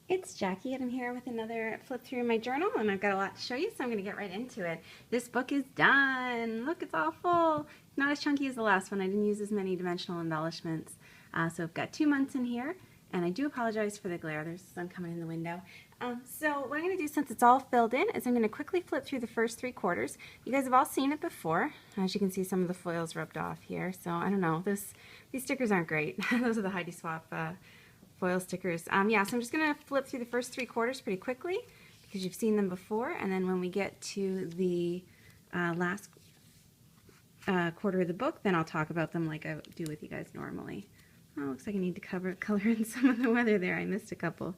It's Jackie and I'm here with another flip through my journal, and I've got a lot to show you, so I'm going to get right into it. This book is done. Look, it's all full. Not as chunky as the last one. I didn't use as many dimensional embellishments. So I've got 2 months in here, and I do apologize for the glare. There's sun coming in the window. So what I'm going to do, since it's all filled in, is I'm going to quickly flip through the first 3 quarters. You guys have all seen it before. As you can see, some of the foil's rubbed off here. So I don't know. These stickers aren't great. Those are the Heidi Swap foil stickers. Yeah, so I'm just going to flip through the first 3 quarters pretty quickly because you've seen them before, and then when we get to the last quarter of the book, then I'll talk about them like I do with you guys normally. Oh, looks like I need to color in some of the weather there. I missed a couple.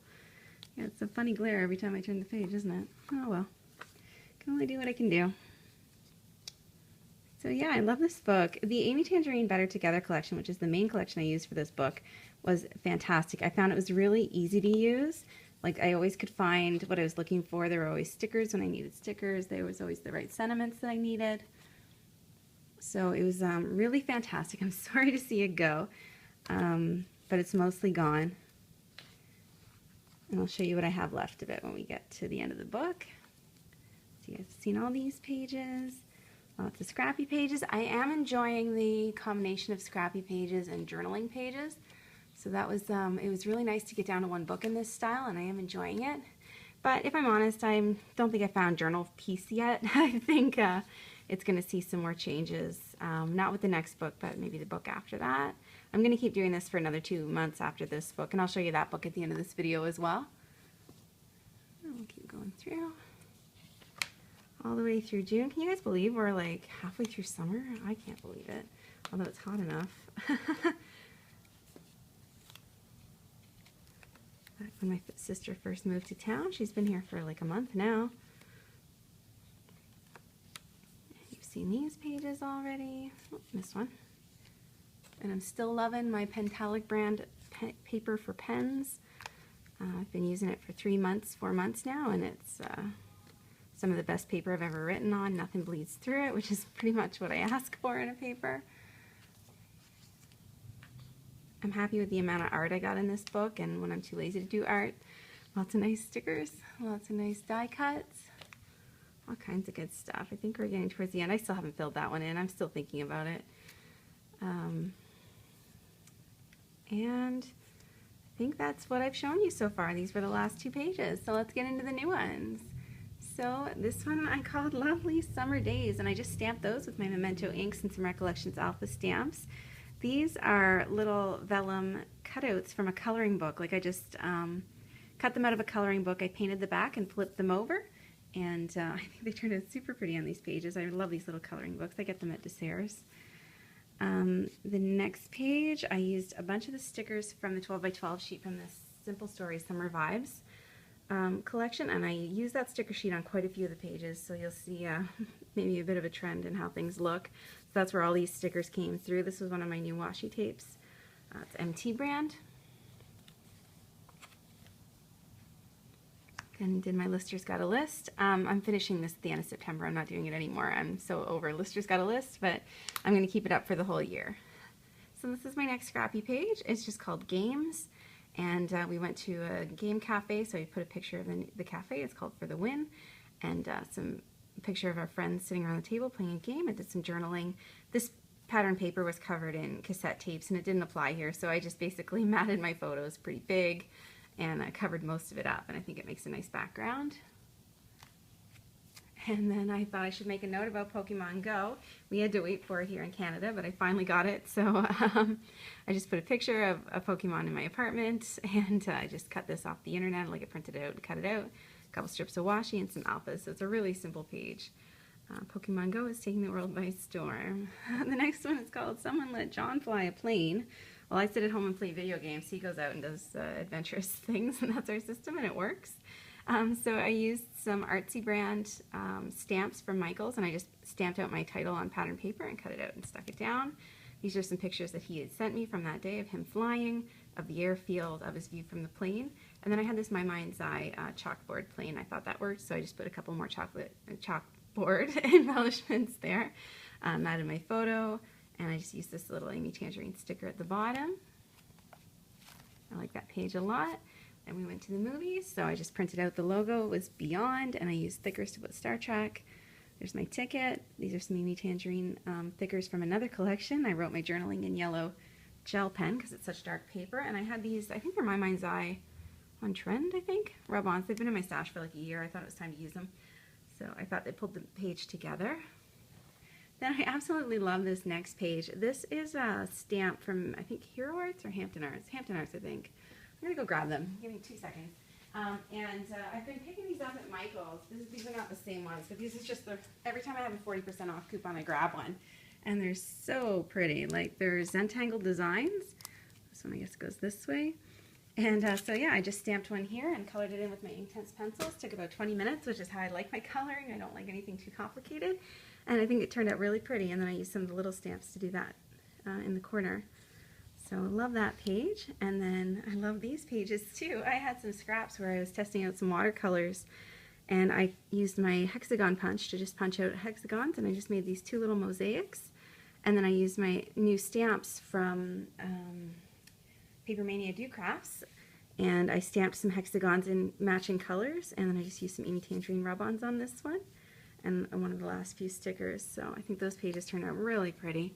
Yeah, it's a funny glare every time I turn the page, isn't it? Oh well, can only do what I can do. So yeah, I love this book. The Amy Tangerine Better Together collection, which is the main collection I used for this book, was fantastic. I found it was really easy to use. Like, I always could find what I was looking for. There were always stickers when I needed stickers. There was always the right sentiments that I needed. So it was really fantastic. I'm sorry to see it go, but it's mostly gone. And I'll show you what I have left of it when we get to the end of the book. So you guys have seen all these pages. Lots of scrappy pages. I am enjoying the combination of scrappy pages and journaling pages. So that was, it was really nice to get down to one book in this style, and I am enjoying it. But if I'm honest, I don't think I found journal piece yet. I think it's going to see some more changes. Not with the next book, but maybe the book after that. I'm going to keep doing this for another 2 months after this book, and I'll show you that book at the end of this video as well. We'll keep going through. All the way through June. Can you guys believe we're like halfway through summer? I can't believe it, although it's hot enough. Back when my sister first moved to town. She's been here for like a month now. You've seen these pages already. Oh, missed one. And I'm still loving my Pentalic brand paper for pens. I've been using it for 4 months now, and it's some of the best paper I've ever written on. Nothing bleeds through it, which is pretty much what I ask for in a paper. I'm happy with the amount of art I got in this book, and when I'm too lazy to do art, lots of nice stickers, lots of nice die cuts, all kinds of good stuff. I think we're getting towards the end. I still haven't filled that one in. I'm still thinking about it. And I think that's what I've shown you so far. These were the last 2 pages, so let's get into the new ones. So this one I called Lovely Summer Days, and I just stamped those with my Memento inks and some Recollections Alpha stamps. These are little vellum cutouts from a coloring book. Like, I just cut them out of a coloring book. I painted the back and flipped them over, and I think they turned out super pretty on these pages. I love these little coloring books. I get them at Desserts. The next page, I used a bunch of the stickers from the 12 by 12 sheet from this Simple Stories Summer Vibes collection, and I used that sticker sheet on quite a few of the pages, so you'll see maybe a bit of a trend in how things look. So that's where all these stickers came through. This was one of my new washi tapes. It's MT brand. Then did my Lister's Got a List. I'm finishing this at the end of September. I'm not doing it anymore. I'm so over Lister's Got a List, but I'm going to keep it up for the whole year. So this is my next scrappy page. It's just called Games. And we went to a game cafe, so I put a picture of the cafe. It's called For the Win. And some picture of our friends sitting around the table playing a game. I did some journaling. This pattern paper was covered in cassette tapes, and it didn't apply here, so I just basically matted my photos pretty big, and I covered most of it up, and I think it makes a nice background. And then I thought I should make a note about Pokemon Go. We had to wait for it here in Canada, but I finally got it. So I just put a picture of a Pokemon in my apartment, and I just cut this off the internet, like I printed it out and cut it out. A couple strips of washi and some alphas, so it's a really simple page. Pokemon Go is taking the world by storm. The next one is called Someone Let John Fly a Plane. Well, I sit at home and play video games. He goes out and does adventurous things, and that's our system, and it works. So I used some Artsy brand stamps from Michael's, and I just stamped out my title on pattern paper and cut it out and stuck it down. These are some pictures that he had sent me from that day of him flying, of the airfield, of his view from the plane. And then I had this My Mind's Eye chalkboard plane. I thought that worked, so I just put a couple more chalkboard embellishments there. Added my photo, and I just used this little Amy Tangerine sticker at the bottom. I like that page a lot. and we went to the movies, so I just printed out the logo. It was Beyond, and I used thickers to put Star Trek. There's my ticket. These are some Amy Tangerine thickers from another collection. I wrote my journaling in yellow gel pen because it's such dark paper, and I had these, I think they're My Mind's Eye on Trend, I think, rub-ons. They've been in my stash for like a year. I thought it was time to use them, so I thought they pulled the page together. Then I absolutely love this next page. This is a stamp from, I think, Hero Arts or Hampton Arts. Hampton Arts, I think. I'm going to go grab them. Give me 2 seconds. I've been picking these up at Michael's. These are not the same ones, but these is just the, every time I have a 40% off coupon, I grab one. And they're so pretty. Like, they're Zentangle designs. This one, I guess, goes this way. And so, yeah, I just stamped one here and colored it in with my Inktense pencils. Took about 20 minutes, which is how I like my coloring. I don't like anything too complicated. And I think it turned out really pretty. And then I used some of the little stamps to do that in the corner. So I love that page, and then I love these pages too. I had some scraps where I was testing out some watercolors, and I used my hexagon punch to just punch out hexagons, and I just made these 2 little mosaics. And then I used my new stamps from Paper Mania Do Crafts, and I stamped some hexagons in matching colors, and then I just used some Amy Tangerine rub-ons on this one, and one of the last few stickers. So I think those pages turned out really pretty.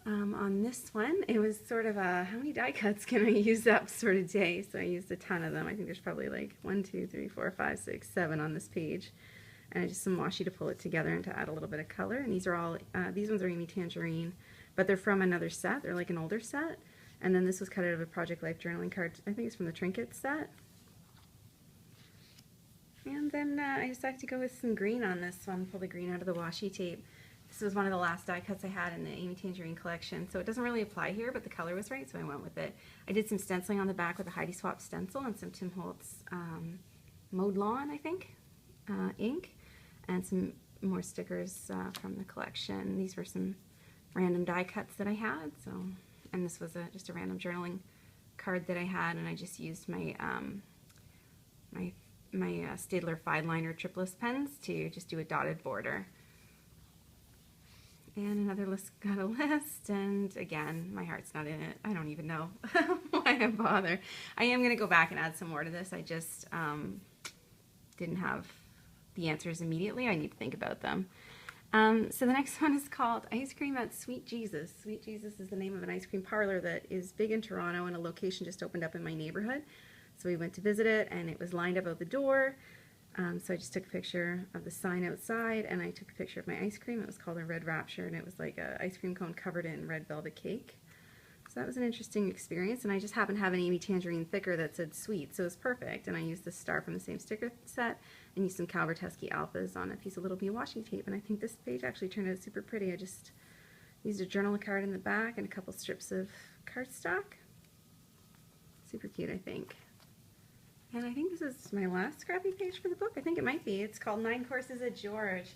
On this one, it was sort of a, how many die cuts can I use up sort of day? So I used a ton of them. I think there's probably like 1, 2, 3, 4, 5, 6, 7 on this page. And I just some washi to pull it together and to add a little bit of color. And these are all, these ones are Amy Tangerine, but they're from another set. They're like an older set. And then this was cut out of a Project Life journaling card. I think it's from the Trinkets set. And then I decided to go with some green on this one, pull the green out of the washi tape. This was one of the last die cuts I had in the Amy Tangerine collection, so it doesn't really apply here, but the color was right, so I went with it. I did some stenciling on the back with a Heidi Swap stencil and some Tim Holtz Mowed Lawn, I think, ink, and some more stickers from the collection. These were some random die cuts that I had, so, and this was just a random journaling card that I had, and I just used my my Staedtler 5-liner tripless pens to just do a dotted border. And another list, got a list, and again, my heart's not in it. I don't even know why I bother. I am going to go back and add some more to this. I just didn't have the answers immediately. I need to think about them. So the next one is called Ice Cream at Sweet Jesus. Sweet Jesus is the name of an ice cream parlor that is big in Toronto, and a location just opened up in my neighborhood. So we went to visit it, and it was lined up out the door. So I just took a picture of the sign outside, and I took a picture of my ice cream. It was called a Red Rapture, and it was like an ice cream cone covered in red velvet cake. So that was an interesting experience, and I just happened to have an Amy Tangerine thicker that said sweet, so it was perfect. And I used the star from the same sticker set and used some Calverteschi Alphas on a piece of Little Bee washi tape, and I think this page actually turned out super pretty. I just used a journal card in the back and a couple strips of cardstock. Super cute, I think. And I think this is my last scrappy page for the book. I think it might be. It's called 9 Courses at George.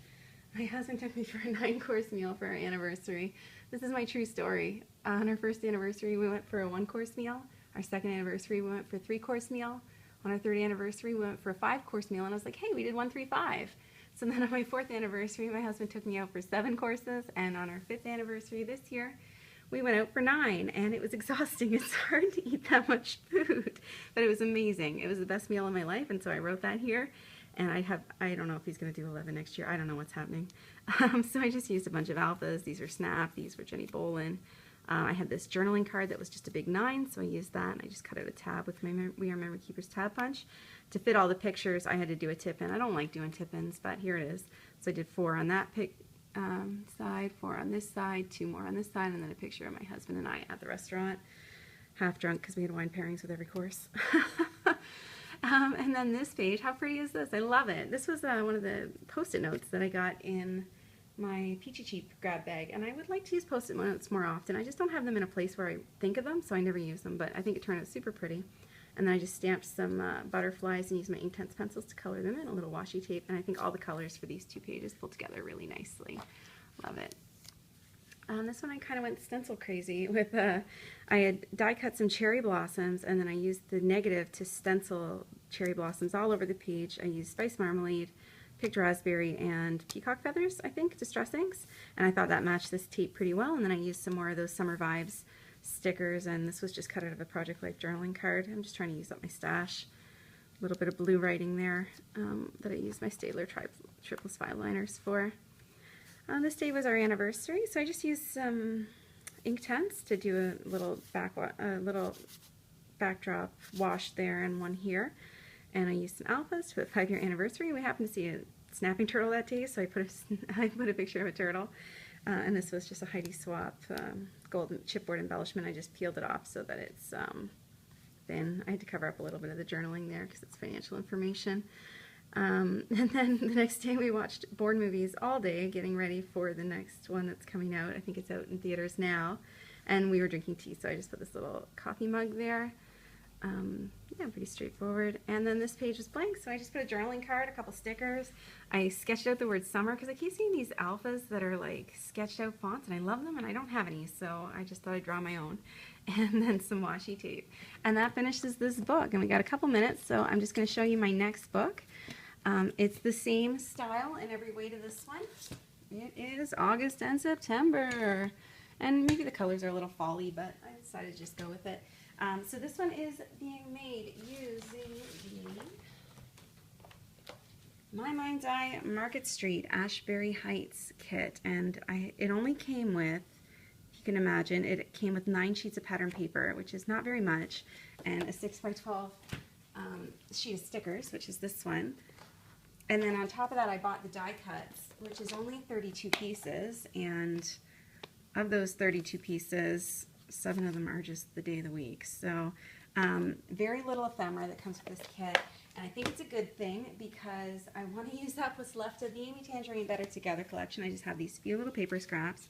My husband took me for a 9-course meal for our anniversary. This is my true story. On our first anniversary, we went for a 1-course meal. Our second anniversary, we went for a 3-course meal. On our third anniversary, we went for a 5-course meal, and I was like, hey, we did 1, 3, 5. So then on my 4th anniversary, my husband took me out for 7 courses, and on our 5th anniversary this year, we went out for 9, and it was exhausting. It's hard to eat that much food, but it was amazing. It was the best meal of my life, and so I wrote that here. And I don't know if he's going to do 11 next year. I don't know what's happening. So I just used a bunch of alphas. These were Snap. These were Jenny Bolin. I had this journaling card that was just a big 9, so I used that, and I just cut out a tab with my We Are Memory Keepers tab punch. To fit all the pictures, I had to do a tip-in. I don't like doing tip-ins, but here it is. So I did 4 on that side, 4 on this side, 2 more on this side, and then a picture of my husband and I at the restaurant, half drunk because we had wine pairings with every course. And then this page, how pretty is this? I love it. This was one of the Post-it notes that I got in my Peachy Cheap grab bag, and I would like to use Post-it notes more often. I just don't have them in a place where I think of them, so I never use them, but I think it turned out super pretty. And then I just stamped some butterflies and used my Inktense pencils to color them in, a little washi tape, and I think all the colors for these 2 pages pull together really nicely. Love it. This one I kind of went stencil crazy with, I had die cut some cherry blossoms, and then I used the negative to stencil cherry blossoms all over the page. I used Spice Marmalade, picked raspberry, and peacock feathers, I think, distress inks, and I thought that matched this tape pretty well. And then I used some more of those Summer Vibes stickers, and this was just cut out of a Project Life journaling card. I'm just trying to use up my stash. A little bit of blue writing there that I used my Staedtler triple spine liners for. This day was our anniversary, so I just used some Inktense to do a little backdrop wash there and one here. And I used some alphas for the 5-year anniversary. We happened to see a snapping turtle that day, so I put a picture of a turtle. And this was just a Heidi Swap gold chipboard embellishment. I just peeled it off so that it's thin. I had to cover up a little bit of the journaling there because it's financial information. And then the next day we watched board movies all day, getting ready for the next one that's coming out. I think it's out in theaters now. And we were drinking tea, so I just put this little coffee mug there. Yeah, pretty straightforward. And then this page was blank, so I just put a journaling card, a couple stickers. I sketched out the word summer because I keep seeing these alphas that are like sketched out fonts, and I love them, and I don't have any, so I just thought I'd draw my own. And then some washi tape. And that finishes this book, and we got a couple minutes, so I'm just going to show you my next book. It's the same style in every way to this one. It is August and September. And maybe the colors are a little fall-y, but I decided to just go with it. So this one is being made using the My Mind's Eye Market Street Ashbury Heights kit. And it only came with, if you can imagine, it came with 9 sheets of pattern paper, which is not very much, and a 6x12 sheet of stickers, which is this one. And then on top of that, I bought the die cuts, which is only 32 pieces, and of those 32 pieces, 7 of them are just the day of the week. So very little ephemera that comes with this kit, and I think it's a good thing because I want to use up what's left of the Amy Tangerine Better Together collection. I just have these few little paper scraps,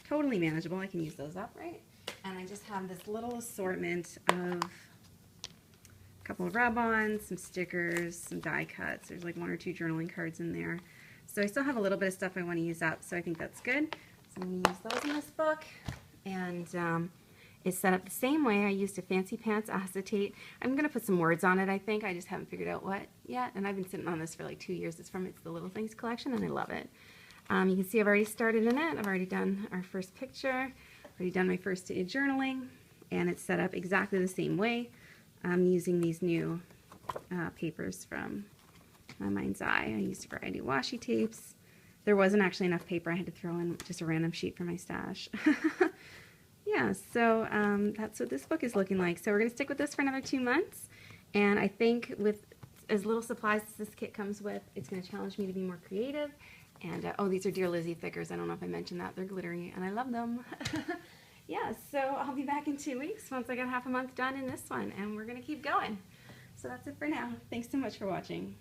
totally manageable. I can use those up, right? And I just have this little assortment of a couple of rub-ons, some stickers, some die cuts. There's like 1 or 2 journaling cards in there. So I still have a little bit of stuff I want to use up, so I think that's good. So I'm going to use those in this book. And it's set up the same way. I used a Fancy Pants acetate. I'm going to put some words on it, I think. I just haven't figured out what yet. And I've been sitting on this for like 2 years. It's from the Little Things collection, and I love it. You can see I've already started in it. I've already done our first picture. Already done my first day of journaling. And it's set up exactly the same way. I'm using these new papers from My Mind's Eye. I used a variety of washi tapes. There wasn't actually enough paper. I had to throw in just a random sheet for my stash. Yeah, so that's what this book is looking like. So we're going to stick with this for another 2 months. And I think with as little supplies as this kit comes with, it's going to challenge me to be more creative. And, oh, these are Dear Lizzie thickers. I don't know if I mentioned that. They're glittery, and I love them. Yeah, so I'll be back in 2 weeks once I get half a month done in this one, and we're going to keep going. So that's it for now. Thanks so much for watching.